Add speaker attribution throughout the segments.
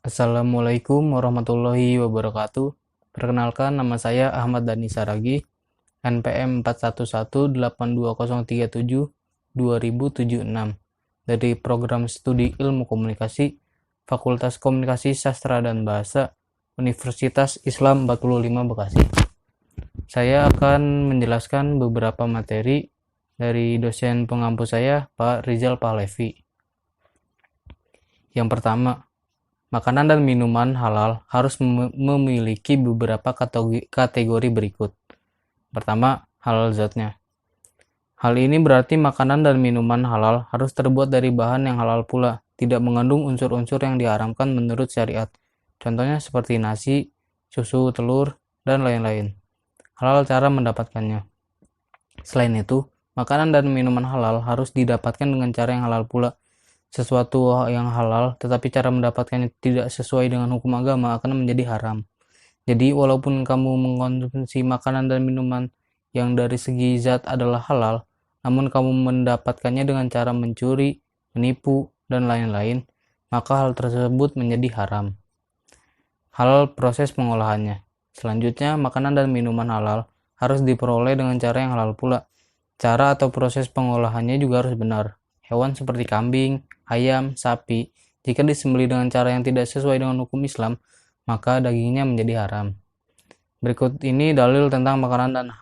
Speaker 1: Assalamualaikum warahmatullahi wabarakatuh. Perkenalkan, nama saya Ahmad Dani Saragi, NPM 41182037-2076 dari Program Studi Ilmu Komunikasi, Fakultas Komunikasi Sastra dan Bahasa, Universitas Islam 45 Bekasi. Saya akan menjelaskan beberapa materi dari dosen pengampu saya, Pak Rizal Pahlevi. Yang pertama, makanan dan minuman halal harus memiliki beberapa kategori berikut. Pertama, halal zatnya. Hal ini berarti makanan dan minuman halal harus terbuat dari bahan yang halal pula, tidak mengandung unsur-unsur yang diharamkan menurut syariat. Contohnya seperti nasi, susu, telur, dan lain-lain. Halal cara mendapatkannya. Selain itu, makanan dan minuman halal harus didapatkan dengan cara yang halal pula. Sesuatu yang halal tetapi cara mendapatkannya tidak sesuai dengan hukum agama akan menjadi haram. Jadi walaupun kamu mengkonsumsi makanan dan minuman yang dari segi zat adalah halal, namun kamu mendapatkannya dengan cara mencuri, menipu, dan lain-lain, maka hal tersebut menjadi haram. Halal proses pengolahannya. Selanjutnya, makanan dan minuman halal harus diperoleh dengan cara yang halal pula. Cara atau proses pengolahannya juga harus benar. Hewan seperti kambing, ayam, sapi, jika disembelih dengan cara yang tidak sesuai dengan hukum Islam, maka dagingnya menjadi haram. Berikut ini dalil tentang makanan dan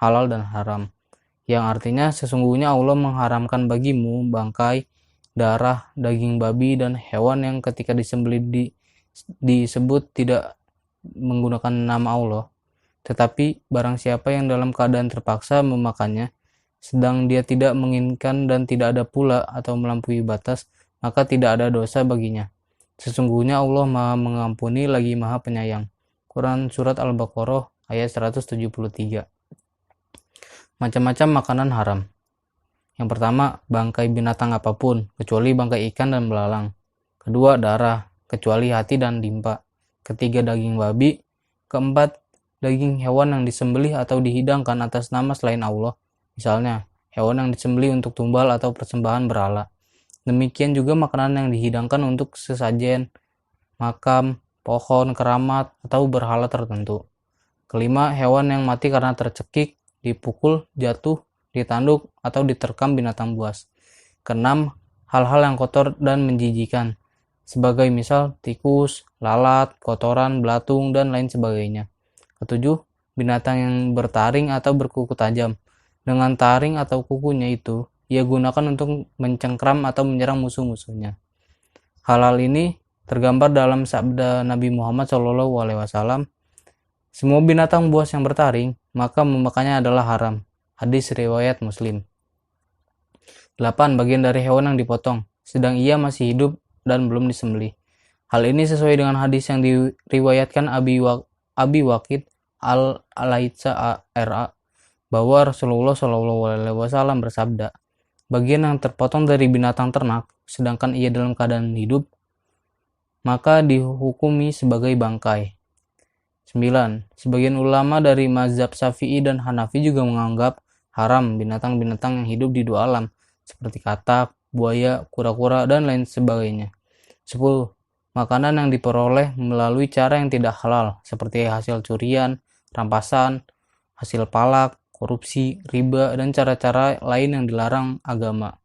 Speaker 1: halal dan haram, yang artinya sesungguhnya Allah mengharamkan bagimu bangkai, darah, daging babi, dan hewan yang ketika disembelih disebut tidak menggunakan nama Allah. Tetapi barang siapa yang dalam keadaan terpaksa memakannya, sedang dia tidak menginginkan dan tidak ada pula atau melampaui batas, maka tidak ada dosa baginya. Sesungguhnya Allah Maha Mengampuni lagi Maha Penyayang. Quran Surat Al-Baqarah ayat 173. Macam-macam makanan haram. Yang pertama, bangkai binatang apapun, kecuali bangkai ikan dan belalang. Kedua, darah, kecuali hati dan limpa. Ketiga, daging babi. Keempat, daging hewan yang disembelih atau dihidangkan atas nama selain Allah. Misalnya, hewan yang disembelih untuk tumbal atau persembahan berhala. Demikian juga makanan yang dihidangkan untuk sesajen, makam, pohon, keramat, atau berhala tertentu. Kelima, hewan yang mati karena tercekik, dipukul, jatuh, ditanduk, atau diterkam binatang buas. Keenam, hal-hal yang kotor dan menjijikan, sebagai misal tikus, lalat, kotoran, belatung, dan lain sebagainya. Ketujuh, binatang yang bertaring atau berkuku tajam. Dengan taring atau kukunya itu, ia gunakan untuk mencengkram atau menyerang musuh-musuhnya. Hal-hal ini tergambar dalam sabda Nabi Muhammad SAW, semua binatang buas yang bertaring, maka memakannya adalah haram. Hadis riwayat Muslim. 8. Bagian dari hewan yang dipotong, sedang ia masih hidup dan belum disembelih. Hal ini sesuai dengan hadis yang diriwayatkan Abi Waqid Al-Alaitsa R.A. bahwa Rasulullah SAW bersabda, bagian yang terpotong dari binatang ternak, sedangkan ia dalam keadaan hidup, maka dihukumi sebagai bangkai. 9. Sebagian ulama dari mazhab Syafi'i dan Hanafi juga menganggap haram binatang-binatang yang hidup di dua alam, seperti katak, buaya, kura-kura, dan lain sebagainya. 10. Makanan yang diperoleh melalui cara yang tidak halal, seperti hasil curian, rampasan, hasil palak, korupsi, riba, dan cara-cara lain yang dilarang agama.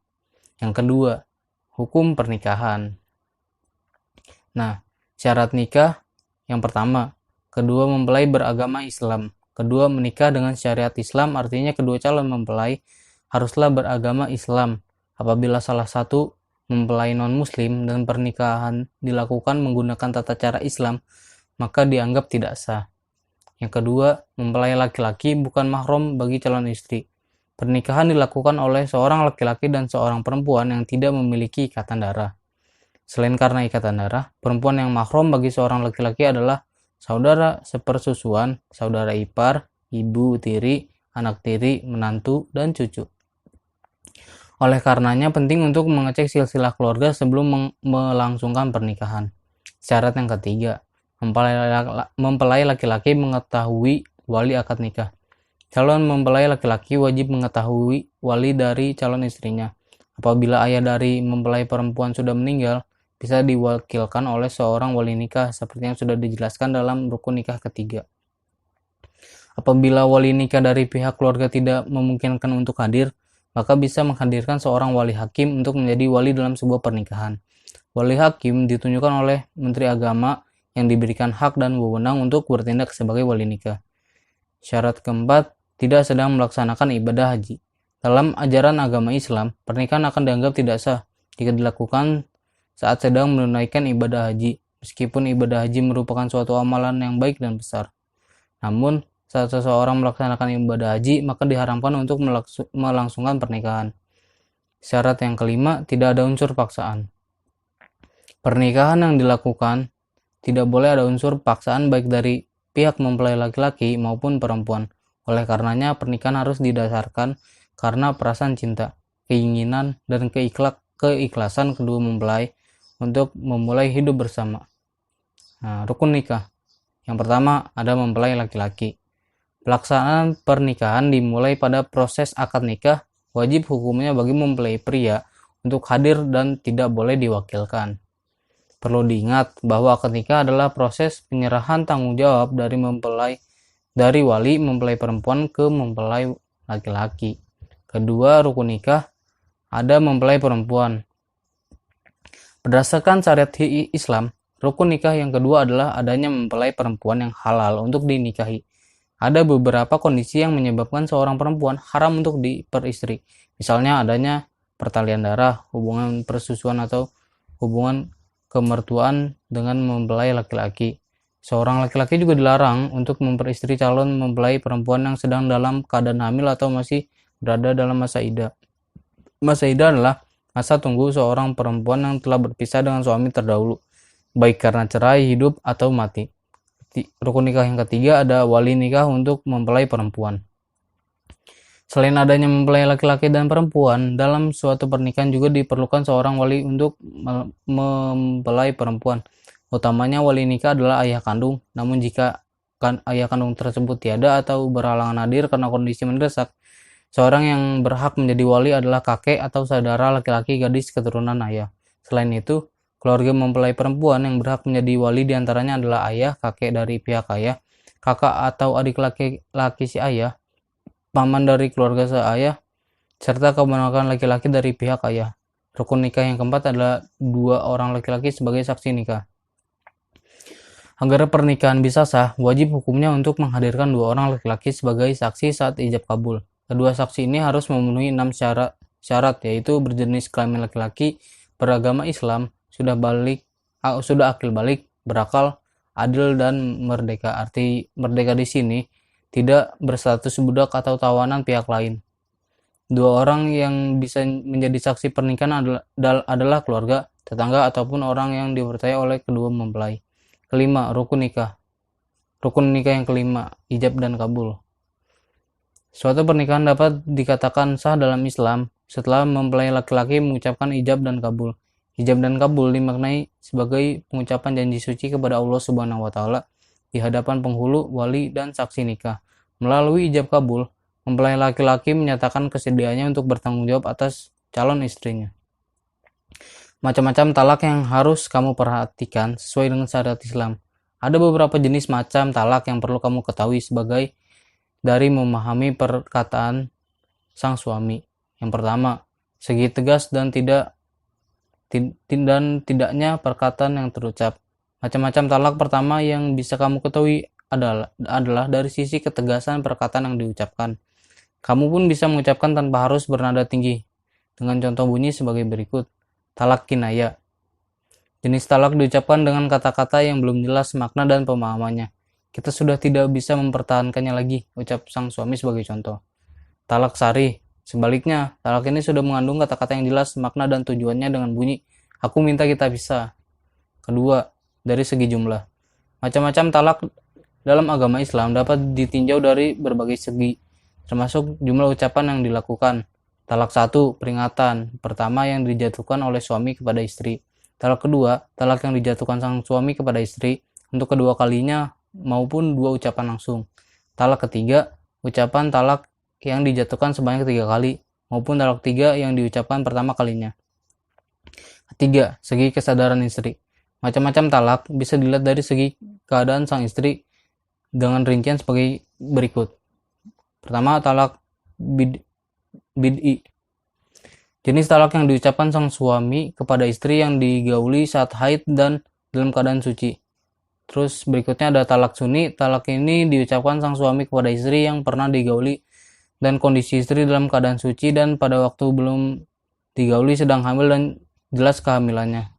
Speaker 1: Yang kedua, hukum pernikahan. Nah, syarat nikah yang pertama, kedua mempelai beragama Islam. Kedua, menikah dengan syariat Islam, artinya kedua calon mempelai haruslah beragama Islam. Apabila salah satu mempelai non-muslim dan pernikahan dilakukan menggunakan tata cara Islam, maka dianggap tidak sah. Yang kedua, mempelai laki-laki bukan mahram bagi calon istri. Pernikahan dilakukan oleh seorang laki-laki dan seorang perempuan yang tidak memiliki ikatan darah. Selain karena ikatan darah, perempuan yang mahram bagi seorang laki-laki adalah saudara sepersusuan, saudara ipar, ibu tiri, anak tiri, menantu, dan cucu. Oleh karenanya penting untuk mengecek silsilah keluarga sebelum melangsungkan pernikahan. Syarat yang ketiga, mempelai laki-laki mengetahui wali akad nikah. Calon mempelai laki-laki wajib mengetahui wali dari calon istrinya. Apabila ayah dari mempelai perempuan sudah meninggal, bisa diwakilkan oleh seorang wali nikah seperti yang sudah dijelaskan dalam rukun nikah ketiga. Apabila wali nikah dari pihak keluarga tidak memungkinkan untuk hadir, maka bisa menghadirkan seorang wali hakim untuk menjadi wali dalam sebuah pernikahan. Wali hakim ditunjukkan oleh Menteri Agama yang diberikan hak dan wewenang untuk bertindak sebagai wali nikah. Syarat keempat, tidak sedang melaksanakan ibadah haji. Dalam ajaran agama Islam, pernikahan akan dianggap tidak sah jika dilakukan saat sedang menunaikan ibadah haji, meskipun ibadah haji merupakan suatu amalan yang baik dan besar. Namun, saat seseorang melaksanakan ibadah haji, maka diharamkan untuk melangsungkan pernikahan. Syarat yang kelima, tidak ada unsur paksaan. Pernikahan yang dilakukan tidak boleh ada unsur paksaan baik dari pihak mempelai laki-laki maupun perempuan. Oleh karenanya, pernikahan harus didasarkan karena perasaan cinta, keinginan, dan keikhlasan kedua mempelai untuk memulai hidup bersama. Nah, rukun nikah. Yang pertama, ada mempelai laki-laki. Pelaksanaan pernikahan dimulai pada proses akad nikah, wajib hukumnya bagi mempelai pria untuk hadir dan tidak boleh diwakilkan. Perlu diingat bahwa akad nikah adalah proses penyerahan tanggung jawab dari wali mempelai perempuan ke mempelai laki-laki. Kedua, rukun nikah, ada mempelai perempuan. Berdasarkan syariat Islam, rukun nikah yang kedua adalah adanya mempelai perempuan yang halal untuk dinikahi. Ada beberapa kondisi yang menyebabkan seorang perempuan haram untuk diperistri. Misalnya adanya pertalian darah, hubungan persusuan atau hubungan kemertuaan dengan mempelai laki-laki. Seorang laki-laki juga dilarang untuk memperistri calon mempelai perempuan yang sedang dalam keadaan hamil atau masih berada dalam masa iddah. Masa iddah adalah masa tunggu seorang perempuan yang telah berpisah dengan suami terdahulu, baik karena cerai, hidup, atau mati. Rukun nikah yang ketiga ada wali nikah untuk mempelai perempuan. Selain adanya mempelai laki-laki dan perempuan, dalam suatu pernikahan juga diperlukan seorang wali untuk mempelai perempuan. Utamanya wali nikah adalah ayah kandung, namun jika ayah kandung tersebut tiada atau berhalangan hadir karena kondisi mendesak, seorang yang berhak menjadi wali adalah kakek atau saudara laki-laki gadis keturunan ayah. Selain itu, keluarga mempelai perempuan yang berhak menjadi wali diantaranya adalah ayah, kakek dari pihak ayah, kakak atau adik laki-laki si ayah, paman dari keluarga seayah, serta keponakan laki-laki dari pihak ayah. Rukun nikah yang keempat adalah dua orang laki-laki sebagai saksi nikah. Agar pernikahan bisa sah, wajib hukumnya untuk menghadirkan dua orang laki-laki sebagai saksi saat ijab kabul. Kedua saksi ini harus memenuhi 6 syarat, yaitu berjenis kelamin laki-laki, beragama Islam, sudah akil balik, berakal, adil, dan merdeka. Arti merdeka di sini tidak berstatus budak atau tawanan pihak lain. Dua orang yang bisa menjadi saksi pernikahan adalah keluarga, tetangga, ataupun orang yang dipercaya oleh kedua mempelai. Kelima, rukun nikah. Rukun nikah yang kelima, ijab dan kabul. Suatu pernikahan dapat dikatakan sah dalam Islam setelah mempelai laki-laki mengucapkan ijab dan kabul. Ijab dan kabul dimaknai sebagai pengucapan janji suci kepada Allah Subhanahu wa taala di hadapan penghulu, wali, dan saksi nikah. Melalui ijab kabul, mempelai laki-laki menyatakan kesediaannya untuk bertanggung jawab atas calon istrinya. Macam-macam talak yang harus kamu perhatikan sesuai dengan syariat Islam. Ada beberapa jenis macam talak yang perlu kamu ketahui sebagai dari memahami perkataan sang suami. Yang pertama, segi tegas dan tidaknya perkataan yang terucap. Macam-macam talak pertama yang bisa kamu ketahui adalah dari sisi ketegasan perkataan yang diucapkan. Kamu pun bisa mengucapkan tanpa harus bernada tinggi. Dengan contoh bunyi sebagai berikut. Talak kinaya. Jenis talak diucapkan dengan kata-kata yang belum jelas makna dan pemahamannya. Kita sudah tidak bisa mempertahankannya lagi, ucap sang suami sebagai contoh. Talak sari. Sebaliknya, talak ini sudah mengandung kata-kata yang jelas makna dan tujuannya dengan bunyi, aku minta kita pisah. Kedua, dari segi jumlah. Macam-macam talak dalam agama Islam dapat ditinjau dari berbagai segi, termasuk jumlah ucapan yang dilakukan. Talak 1, peringatan. Pertama yang dijatuhkan oleh suami kepada istri. Talak kedua, talak yang dijatuhkan sang suami kepada istri untuk kedua kalinya maupun 2 ucapan langsung. Talak ketiga, ucapan talak yang dijatuhkan sebanyak 3 kali, maupun talak 3 yang diucapkan pertama kalinya. Ketiga, segi kesadaran istri. Macam-macam talak bisa dilihat dari segi keadaan sang istri dengan rincian sebagai berikut. Pertama, talak bid'i. Jenis talak yang diucapkan sang suami kepada istri yang digauli saat haid dan dalam keadaan suci. Terus berikutnya ada talak sunni. Talak ini diucapkan sang suami kepada istri yang pernah digauli dan kondisi istri dalam keadaan suci dan pada waktu belum digauli sedang hamil dan jelas kehamilannya.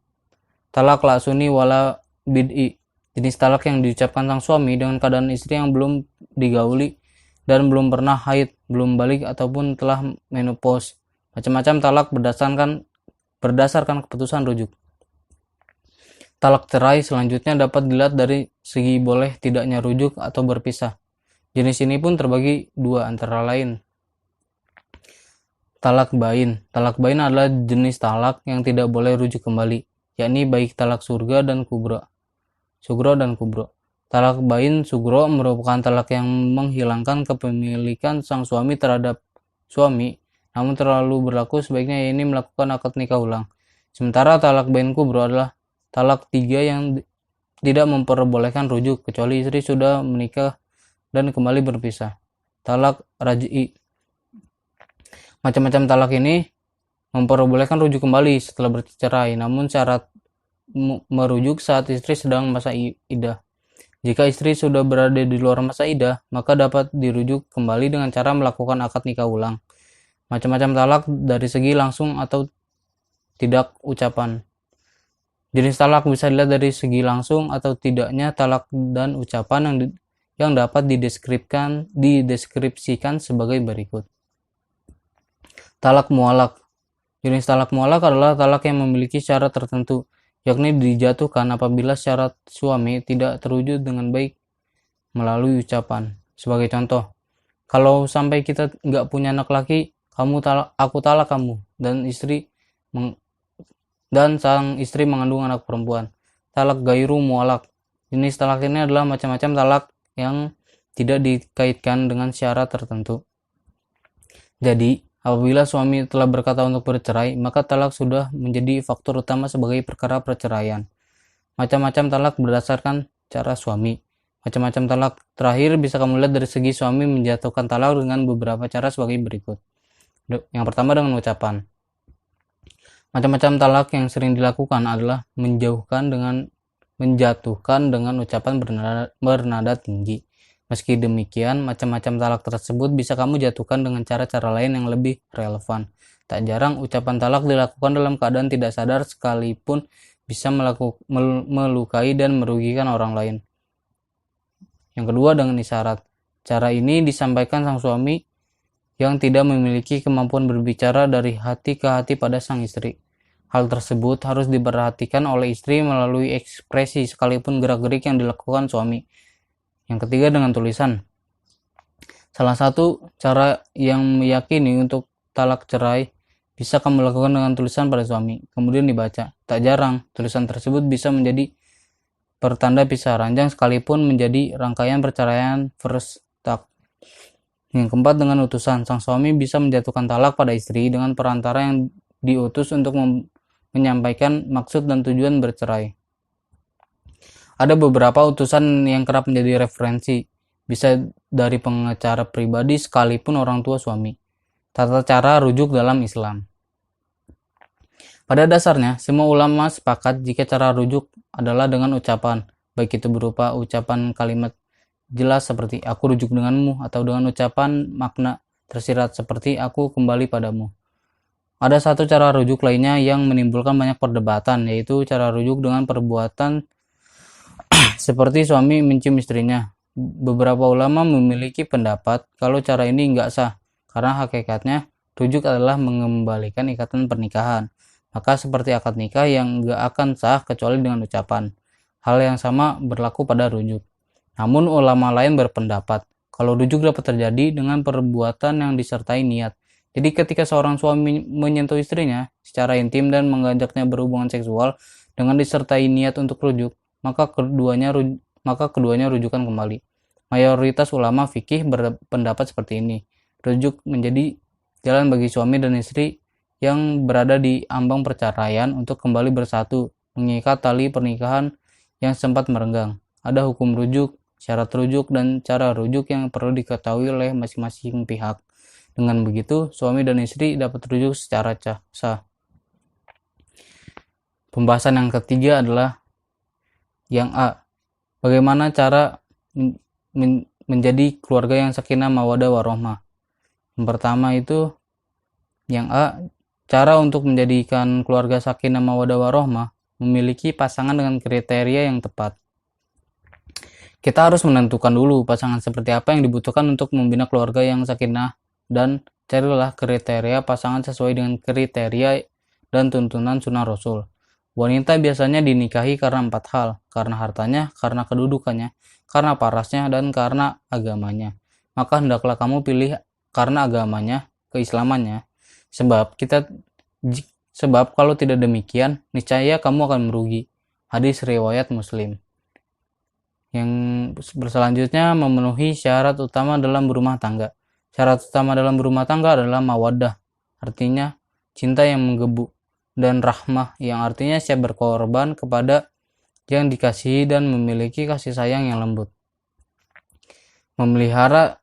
Speaker 1: Talak la sunni wala bid'i. Jenis talak yang diucapkan sang suami dengan keadaan istri yang belum digauli dan belum pernah haid, belum balik ataupun telah menopause. Macam-macam talak berdasarkan keputusan rujuk. Talak cerai selanjutnya dapat dilihat dari segi boleh tidaknya rujuk atau berpisah. Jenis ini pun terbagi dua, antara lain talak bain. Talak bain adalah jenis talak yang tidak boleh rujuk kembali, yakni baik talak surga dan kubro. Sugro dan kubro. Talak bain sugro merupakan talak yang menghilangkan kepemilikan sang suami terhadap suami, namun terlalu berlaku sebaiknya ini melakukan akad nikah ulang. Sementara talak bain kubro adalah talak tiga yang tidak memperbolehkan rujuk kecuali istri sudah menikah dan kembali berpisah. Talak raj'i. Macam-macam talak ini memperbolehkan rujuk kembali setelah bercerai, namun syarat merujuk saat istri sedang masa iddah. Jika istri sudah berada di luar masa iddah, maka dapat dirujuk kembali dengan cara melakukan akad nikah ulang. Macam-macam talak dari segi langsung atau tidak ucapan. Jenis talak bisa dilihat dari segi langsung atau tidaknya talak dan ucapan yang dapat dideskripsikan sebagai berikut. Talak mualak. Jenis talak mualak adalah talak yang memiliki syarat tertentu, yakni dijatuhkan apabila syarat suami tidak terwujud dengan baik melalui ucapan. Sebagai contoh, kalau sampai kita nggak punya anak laki, aku talak kamu, dan sang istri mengandung anak perempuan. Talak gairu mualak. Jenis talak ini adalah macam-macam talak yang tidak dikaitkan dengan syarat tertentu. Jadi, apabila suami telah berkata untuk bercerai, maka talak sudah menjadi faktor utama sebagai perkara perceraian. Macam-macam talak berdasarkan cara suami. Macam-macam talak terakhir bisa kamu lihat dari segi suami menjatuhkan talak dengan beberapa cara sebagai berikut. Yang pertama dengan ucapan. Macam-macam talak yang sering dilakukan adalah menjatuhkan dengan ucapan bernada tinggi. Meski demikian, macam-macam talak tersebut bisa kamu jatuhkan dengan cara-cara lain yang lebih relevan. Tak jarang ucapan talak dilakukan dalam keadaan tidak sadar sekalipun bisa melukai dan merugikan orang lain. Yang kedua dengan isyarat. Cara ini disampaikan sang suami yang tidak memiliki kemampuan berbicara dari hati ke hati pada sang istri. Hal tersebut harus diperhatikan oleh istri melalui ekspresi sekalipun gerak-gerik yang dilakukan suami. Yang ketiga dengan tulisan. Salah satu cara yang meyakini untuk talak cerai bisa kamu lakukan dengan tulisan pada suami, kemudian dibaca. Tak jarang, tulisan tersebut bisa menjadi pertanda pisah ranjang sekalipun menjadi rangkaian perceraian first talk. Yang keempat dengan utusan. Sang suami bisa menjatuhkan talak pada istri dengan perantara yang diutus untuk menyampaikan maksud dan tujuan bercerai. Ada beberapa utusan yang kerap menjadi referensi, bisa dari pengacara pribadi sekalipun orang tua suami. Tata cara rujuk dalam Islam. Pada dasarnya, semua ulama sepakat jika cara rujuk adalah dengan ucapan, baik itu berupa ucapan kalimat jelas seperti aku rujuk denganmu, atau dengan ucapan makna tersirat seperti aku kembali padamu. Ada satu cara rujuk lainnya yang menimbulkan banyak perdebatan, yaitu cara rujuk dengan perbuatan seperti suami mencium istrinya. Beberapa ulama memiliki pendapat kalau cara ini nggak sah, karena hakikatnya rujuk adalah mengembalikan ikatan pernikahan. Maka seperti akad nikah yang nggak akan sah kecuali dengan ucapan. Hal yang sama berlaku pada rujuk. Namun ulama lain berpendapat kalau rujuk dapat terjadi dengan perbuatan yang disertai niat. Jadi ketika seorang suami menyentuh istrinya secara intim dan mengajaknya berhubungan seksual dengan disertai niat untuk rujuk, maka keduanya rujukan kembali. Mayoritas ulama fikih berpendapat seperti ini. Rujuk menjadi jalan bagi suami dan istri yang berada di ambang perceraian untuk kembali bersatu, mengikat tali pernikahan yang sempat merenggang. Ada hukum rujuk, syarat rujuk, dan cara rujuk yang perlu diketahui oleh masing-masing pihak. Dengan begitu, suami dan istri dapat rujuk secara sah. Pembahasan yang ketiga adalah yang A. Bagaimana cara menjadi keluarga yang sakinah mawaddah warahmah. Yang pertama itu yang A. Cara untuk menjadikan keluarga sakinah mawaddah warahmah memiliki pasangan dengan kriteria yang tepat. Kita harus menentukan dulu pasangan seperti apa yang dibutuhkan untuk membina keluarga yang sakinah, dan carilah kriteria pasangan sesuai dengan kriteria dan tuntunan sunnah Rasul. Wanita biasanya dinikahi karena 4 hal, karena hartanya, karena kedudukannya, karena parasnya, dan karena agamanya. Maka hendaklah kamu pilih karena agamanya, keislamannya. Sebab kalau tidak demikian, niscaya kamu akan merugi. Hadis riwayat Muslim. Yang selanjutnya, memenuhi syarat utama dalam berumah tangga. Syarat utama dalam berumah tangga adalah mawaddah, artinya cinta yang menggebu, dan rahmah, yang artinya siap berkorban kepada yang dikasihi dan memiliki kasih sayang yang lembut, memelihara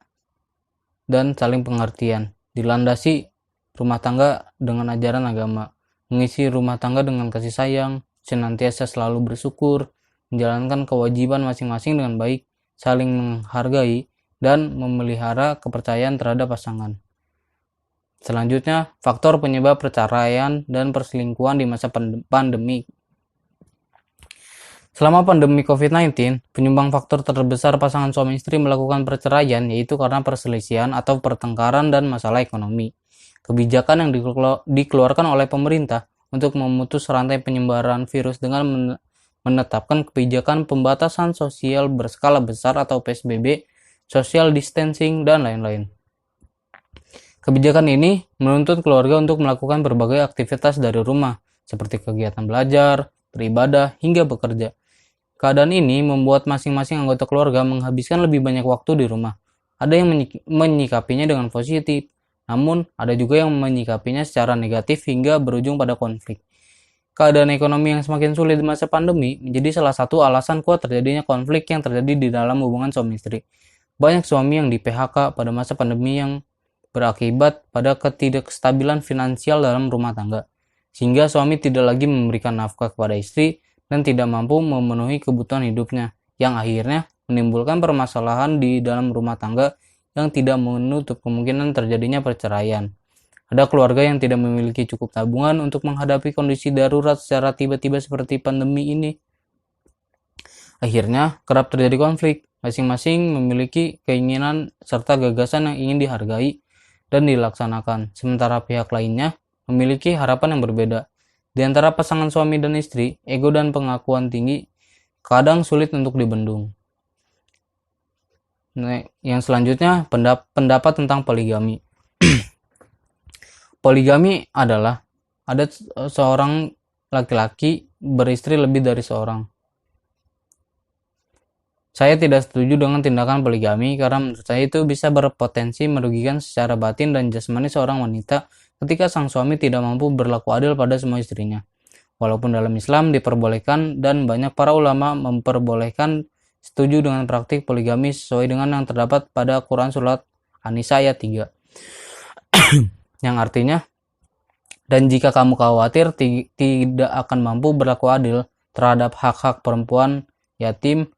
Speaker 1: dan saling pengertian. Dilandasi rumah tangga dengan ajaran agama, mengisi rumah tangga dengan kasih sayang, senantiasa selalu bersyukur, menjalankan kewajiban masing-masing dengan baik, saling menghargai, dan memelihara kepercayaan terhadap pasangan. Selanjutnya, faktor penyebab perceraian dan perselingkuhan di masa pandemi. Selama pandemi COVID-19, penyumbang faktor terbesar pasangan suami istri melakukan perceraian yaitu karena perselisihan atau pertengkaran dan masalah ekonomi. Kebijakan yang dikeluarkan oleh pemerintah untuk memutus rantai penyebaran virus dengan menetapkan kebijakan pembatasan sosial berskala besar atau PSBB, social distancing, dan lain-lain. Kebijakan ini menuntut keluarga untuk melakukan berbagai aktivitas dari rumah, seperti kegiatan belajar, beribadah, hingga bekerja. Keadaan ini membuat masing-masing anggota keluarga menghabiskan lebih banyak waktu di rumah. Ada yang menyikapinya dengan positif, namun ada juga yang menyikapinya secara negatif hingga berujung pada konflik. Keadaan ekonomi yang semakin sulit di masa pandemi menjadi salah satu alasan kuat terjadinya konflik yang terjadi di dalam hubungan suami istri. Banyak suami yang di PHK pada masa pandemi yang berakibat pada ketidakstabilan finansial dalam rumah tangga, sehingga suami tidak lagi memberikan nafkah kepada istri dan tidak mampu memenuhi kebutuhan hidupnya, yang akhirnya menimbulkan permasalahan di dalam rumah tangga yang tidak menutup kemungkinan terjadinya perceraian. Ada keluarga yang tidak memiliki cukup tabungan untuk menghadapi kondisi darurat secara tiba-tiba seperti pandemi ini. Akhirnya, kerap terjadi konflik. Masing-masing memiliki keinginan serta gagasan yang ingin dihargai dan dilaksanakan, sementara pihak lainnya memiliki harapan yang berbeda. Di antara pasangan suami dan istri, ego dan pengakuan tinggi kadang sulit untuk dibendung. Nah, yang selanjutnya, pendapat tentang poligami. Poligami adalah ada seorang laki-laki beristri lebih dari seorang. Saya tidak setuju dengan tindakan poligami karena menurut saya itu bisa berpotensi merugikan secara batin dan jasmani seorang wanita ketika sang suami tidak mampu berlaku adil pada semua istrinya. Walaupun dalam Islam diperbolehkan dan banyak para ulama memperbolehkan, setuju dengan praktik poligami sesuai dengan yang terdapat pada Quran Surat An-Nisa ayat 3. Yang artinya, dan jika kamu khawatir tidak akan mampu berlaku adil terhadap hak-hak perempuan yatim,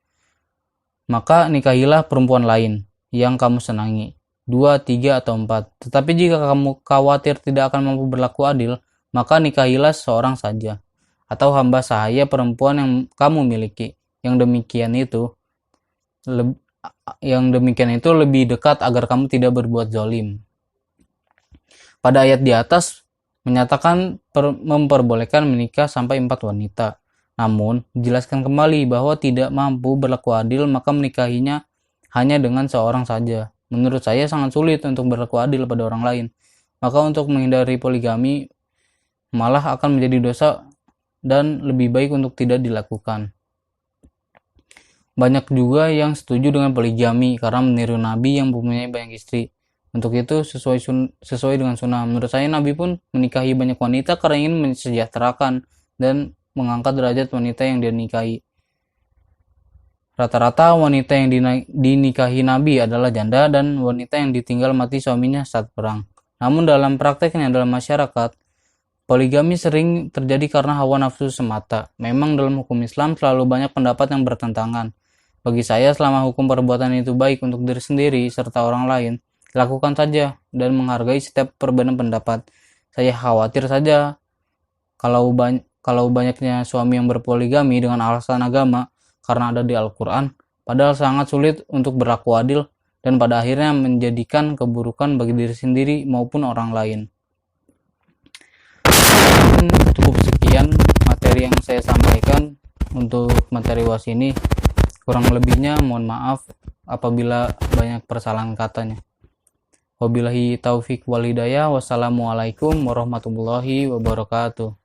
Speaker 1: maka nikahilah perempuan lain yang kamu senangi, 2, 3, atau 4. Tetapi jika kamu khawatir tidak akan mampu berlaku adil, maka nikahilah seorang saja, atau hamba sahaya perempuan yang kamu miliki. Yang demikian itu lebih dekat agar kamu tidak berbuat zalim. Pada ayat di atas menyatakan memperbolehkan menikah sampai 4 wanita. Namun, dijelaskan kembali bahwa tidak mampu berlaku adil maka menikahinya hanya dengan seorang saja. Menurut saya sangat sulit untuk berlaku adil pada orang lain. Maka untuk menghindari poligami malah akan menjadi dosa dan lebih baik untuk tidak dilakukan. Banyak juga yang setuju dengan poligami karena meniru Nabi yang mempunyai banyak istri. Untuk itu sesuai dengan sunnah. Menurut saya Nabi pun menikahi banyak wanita karena ingin mensejahterakan dan mengangkat derajat wanita yang dia nikahi. Rata-rata wanita yang dinikahi Nabi adalah janda dan wanita yang ditinggal mati suaminya saat perang. Namun dalam prakteknya dalam masyarakat, poligami sering terjadi karena hawa nafsu semata. Memang dalam hukum Islam selalu banyak pendapat yang bertentangan. Bagi saya, selama hukum perbuatan itu baik untuk diri sendiri serta orang lain, lakukan saja dan menghargai setiap perbedaan pendapat. Saya khawatir saja kalau banyaknya suami yang berpoligami dengan alasan agama karena ada di Al-Quran, padahal sangat sulit untuk berlaku adil dan pada akhirnya menjadikan keburukan bagi diri sendiri maupun orang lain. Cukup sekian materi yang saya sampaikan untuk materi UAS ini. Kurang lebihnya mohon maaf apabila banyak persalahan katanya. Wabillahi taufik wal hidayah. Wassalamualaikum warahmatullahi wabarakatuh.